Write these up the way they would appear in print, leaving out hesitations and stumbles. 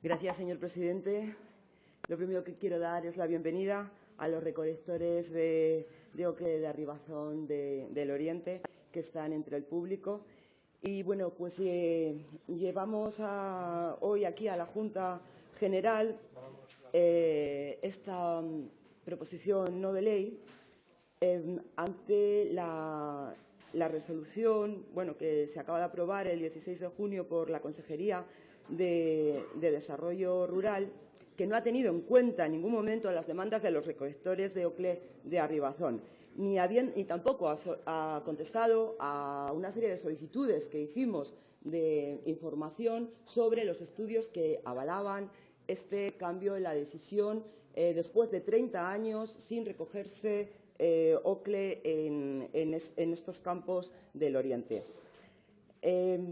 Gracias, señor presidente. Lo primero que quiero dar es la bienvenida a los recolectores de Ocle de Arribazón del Oriente que están entre el público. Y bueno, pues llevamos hoy aquí a la Junta General esta proposición no de ley ante la resolución que se acaba de aprobar el 16 de junio por la Consejería de Desarrollo Rural, que no ha tenido en cuenta en ningún momento las demandas de los recolectores de Ocle de Arribazón, ni tampoco ha contestado a una serie de solicitudes que hicimos de información sobre los estudios que avalaban este cambio en la decisión después de 30 años sin recogerse Ocle en estos campos del Oriente.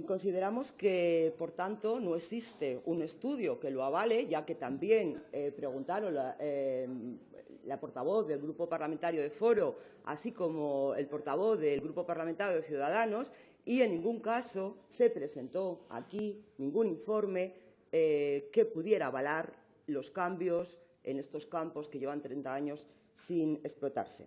Consideramos que, por tanto, no existe un estudio que lo avale, ya que también preguntaron la portavoz del Grupo Parlamentario de Foro, así como el portavoz del Grupo Parlamentario de Ciudadanos, y en ningún caso se presentó aquí ningún informe que pudiera avalar los cambios en estos campos que llevan 30 años sin explotarse.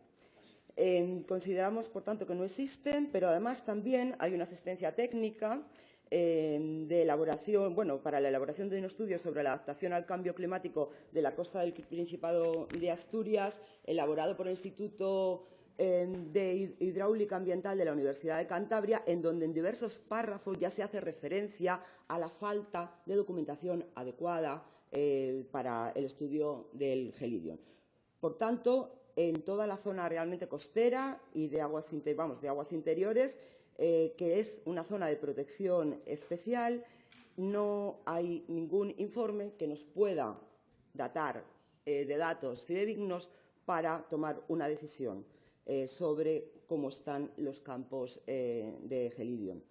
Consideramos, por tanto, que no existen, pero además también hay una asistencia técnica para la elaboración de un estudio sobre la adaptación al cambio climático de la costa del Principado de Asturias, elaborado por el Instituto de Hidráulica Ambiental de la Universidad de Cantabria, en donde en diversos párrafos ya se hace referencia a la falta de documentación adecuada para el estudio del Gelidion. Por tanto, en toda la zona realmente costera y de aguas interiores, que es una zona de protección especial, no hay ningún informe que nos pueda datar de datos fidedignos para tomar una decisión sobre cómo están los campos de Gelidion.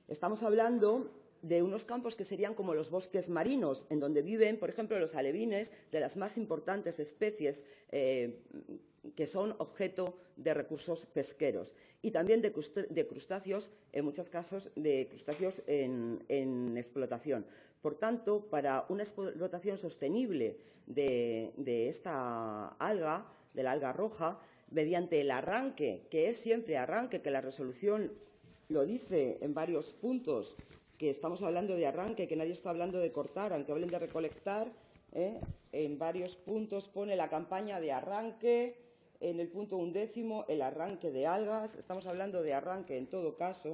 Estamos hablando de unos campos que serían como los bosques marinos, en donde viven, por ejemplo, los alevines de las más importantes especies que son objeto de recursos pesqueros, y también de crustáceos, en muchos casos de crustáceos en explotación. Por tanto, para una explotación sostenible de esta alga, de la alga roja, mediante el arranque, que es siempre arranque, que la resolución lo dice en varios puntos, que estamos hablando de arranque, que nadie está hablando de cortar, aunque hablen de recolectar, en varios puntos pone la campaña de arranque, en el punto 11, el arranque de algas. Estamos hablando de arranque en todo caso,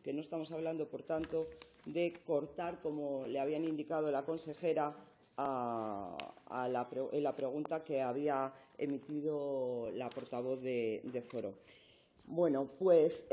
que no estamos hablando, por tanto, de cortar, como le habían indicado la consejera en la pregunta que había emitido la portavoz de Foro. Bueno, pues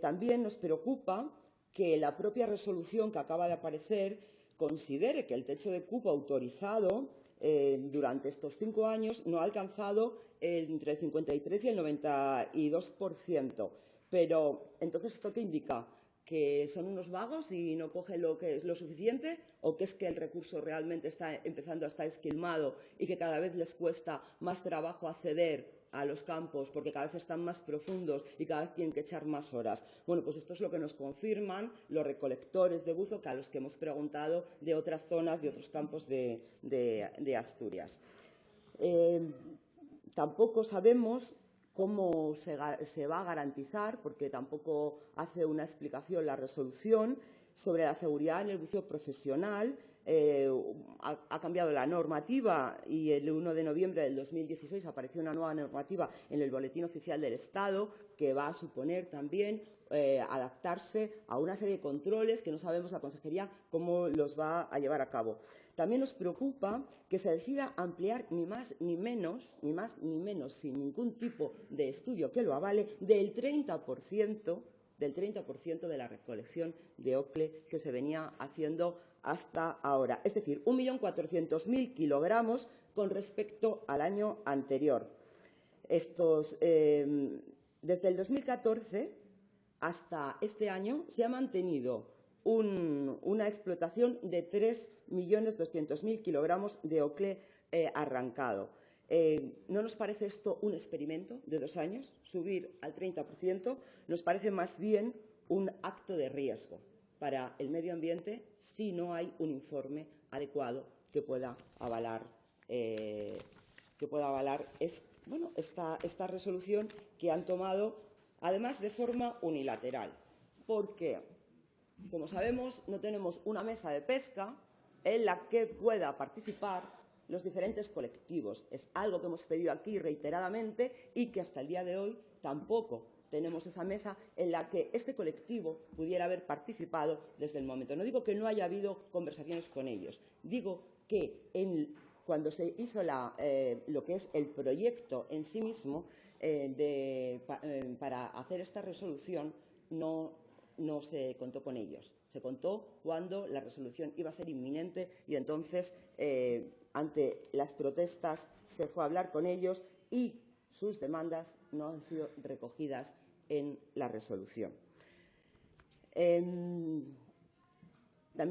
también nos preocupa que la propia resolución que acaba de aparecer considere que el techo de cupo autorizado durante estos 5 años no ha alcanzado entre el 53 y el 92%. Pero, entonces, ¿esto qué indica? ¿Que son unos vagos y no cogen lo suficiente? ¿O que es que el recurso realmente está empezando a estar esquilmado y que cada vez les cuesta más trabajo acceder a los campos porque cada vez están más profundos y cada vez tienen que echar más horas? Bueno, pues esto es lo que nos confirman los recolectores de buzo, a los que hemos preguntado de otras zonas, de otros campos de Asturias. Tampoco sabemos cómo se va a garantizar, porque tampoco hace una explicación la resolución, sobre la seguridad en el buceo profesional. Ha cambiado la normativa y el 1 de noviembre del 2016 apareció una nueva normativa en el Boletín Oficial del Estado que va a suponer también adaptarse a una serie de controles que no sabemos la Consejería cómo los va a llevar a cabo. También nos preocupa que se decida ampliar ni más ni menos, sin ningún tipo de estudio que lo avale, del 30% de la recolección de Ocle que se venía haciendo hasta ahora. Es decir, 1.400.000 kilogramos con respecto al año anterior. Desde el 2014 hasta este año se ha mantenido una explotación de 3.200.000 kilogramos de Ocle arrancado. ¿No nos parece esto un experimento de 2 años? Subir al 30% nos parece más bien un acto de riesgo para el medio ambiente si no hay un informe adecuado que pueda avalar esta resolución que han tomado, además de forma unilateral. Porque, como sabemos, no tenemos una mesa de pesca en la que pueda participar los diferentes colectivos. Es algo que hemos pedido aquí reiteradamente y que hasta el día de hoy tampoco tenemos esa mesa en la que este colectivo pudiera haber participado desde el momento. No digo que no haya habido conversaciones con ellos, digo que cuando se hizo lo que es el proyecto en sí mismo para hacer esta resolución, no se contó con ellos. Se contó cuando la resolución iba a ser inminente y entonces, ante las protestas, se fue a hablar con ellos y sus demandas no han sido recogidas en la resolución. También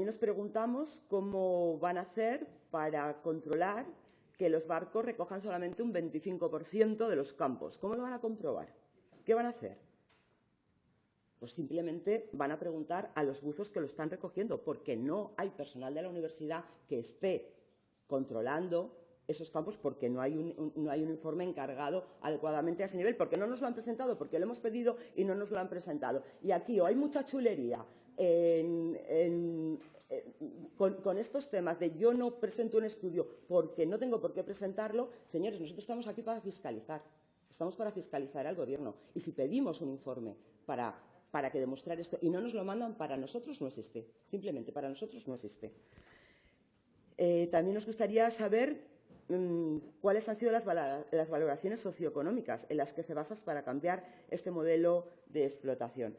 nos preguntamos cómo van a hacer para controlar que los barcos recojan solamente un 25% de los campos. ¿Cómo lo van a comprobar? ¿Qué van a hacer? Pues simplemente van a preguntar a los buzos que lo están recogiendo, porque no hay personal de la universidad que esté controlando esos campos, porque no hay un informe encargado adecuadamente a ese nivel, porque no nos lo han presentado, porque lo hemos pedido y no nos lo han presentado. Y aquí o hay mucha chulería con estos temas de yo no presento un estudio porque no tengo por qué presentarlo. Señores, nosotros estamos aquí para fiscalizar. Estamos para fiscalizar al Gobierno. Y si pedimos un informe para que demostrar esto y no nos lo mandan, para nosotros no existe. Simplemente para nosotros no existe. También nos gustaría saber cuáles han sido las valoraciones socioeconómicas en las que se basan para cambiar este modelo de explotación.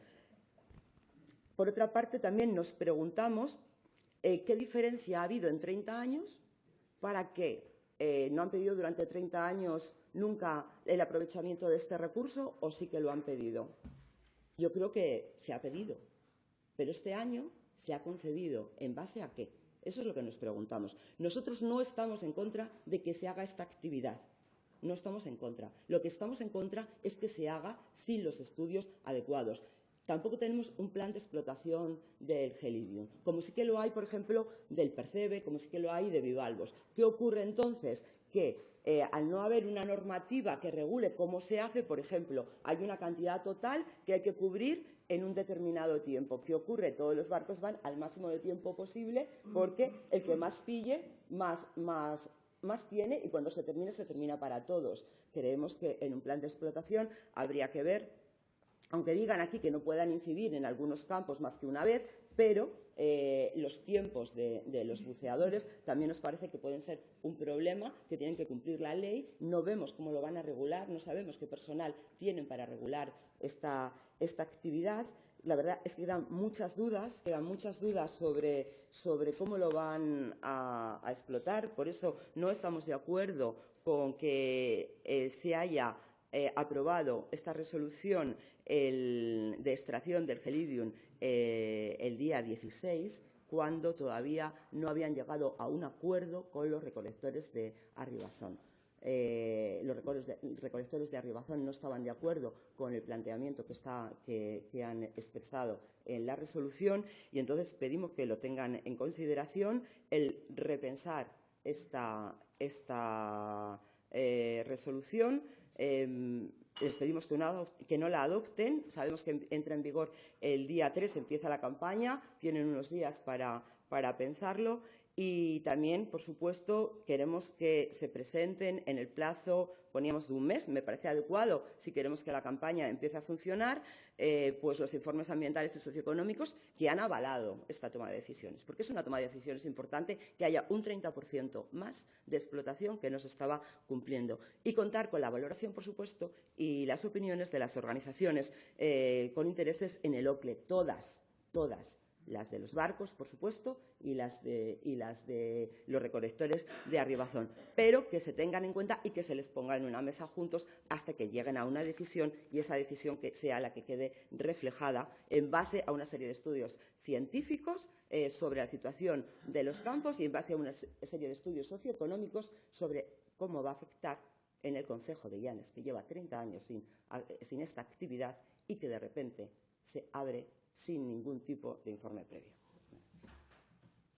Por otra parte, también nos preguntamos qué diferencia ha habido en 30 años para que no han pedido durante 30 años nunca el aprovechamiento de este recurso, o sí que lo han pedido. Yo creo que se ha pedido, pero este año se ha concedido. ¿En base a qué? Eso es lo que nos preguntamos. Nosotros no estamos en contra de que se haga esta actividad. No estamos en contra. Lo que estamos en contra es que se haga sin los estudios adecuados. Tampoco tenemos un plan de explotación del Gelidium, como sí que lo hay, por ejemplo, del Percebe, como sí que lo hay de Bivalvos. ¿Qué ocurre entonces? Que al no haber una normativa que regule cómo se hace, por ejemplo, hay una cantidad total que hay que cubrir en un determinado tiempo. ¿Qué ocurre? Todos los barcos van al máximo de tiempo posible porque el que más pille, más tiene, y cuando se termina para todos. Creemos que en un plan de explotación habría que ver, aunque digan aquí que no puedan incidir en algunos campos más que una vez, pero los tiempos de los buceadores también nos parece que pueden ser un problema, que tienen que cumplir la ley. No vemos cómo lo van a regular, no sabemos qué personal tienen para regular esta actividad. La verdad es que quedan muchas dudas sobre cómo lo van a explotar. Por eso no estamos de acuerdo con que se haya aprobado esta resolución de extracción del Gelidium el día 16, cuando todavía no habían llegado a un acuerdo con los recolectores de Arribazón. Los recolectores de Arribazón no estaban de acuerdo con el planteamiento que han expresado en la resolución, y entonces pedimos que lo tengan en consideración, el repensar esta resolución. Les pedimos que no la adopten. Sabemos que entra en vigor el día 3, empieza la campaña, tienen unos días para pensarlo. Y también, por supuesto, queremos que se presenten en el plazo, poníamos de un mes, me parece adecuado, si queremos que la campaña empiece a funcionar, pues los informes ambientales y socioeconómicos que han avalado esta toma de decisiones. Porque es una toma de decisiones importante que haya un 30% más de explotación que no se estaba cumpliendo. Y contar con la valoración, por supuesto, y las opiniones de las organizaciones con intereses en el OCLE, todas. Las de los barcos, por supuesto, y las de los recolectores de Arribazón, pero que se tengan en cuenta y que se les ponga en una mesa juntos hasta que lleguen a una decisión, y esa decisión que sea la que quede reflejada en base a una serie de estudios científicos sobre la situación de los campos y en base a una serie de estudios socioeconómicos sobre cómo va a afectar en el concejo de Llanes, que lleva 30 años sin esta actividad y que de repente se abre sin ningún tipo de informe previo.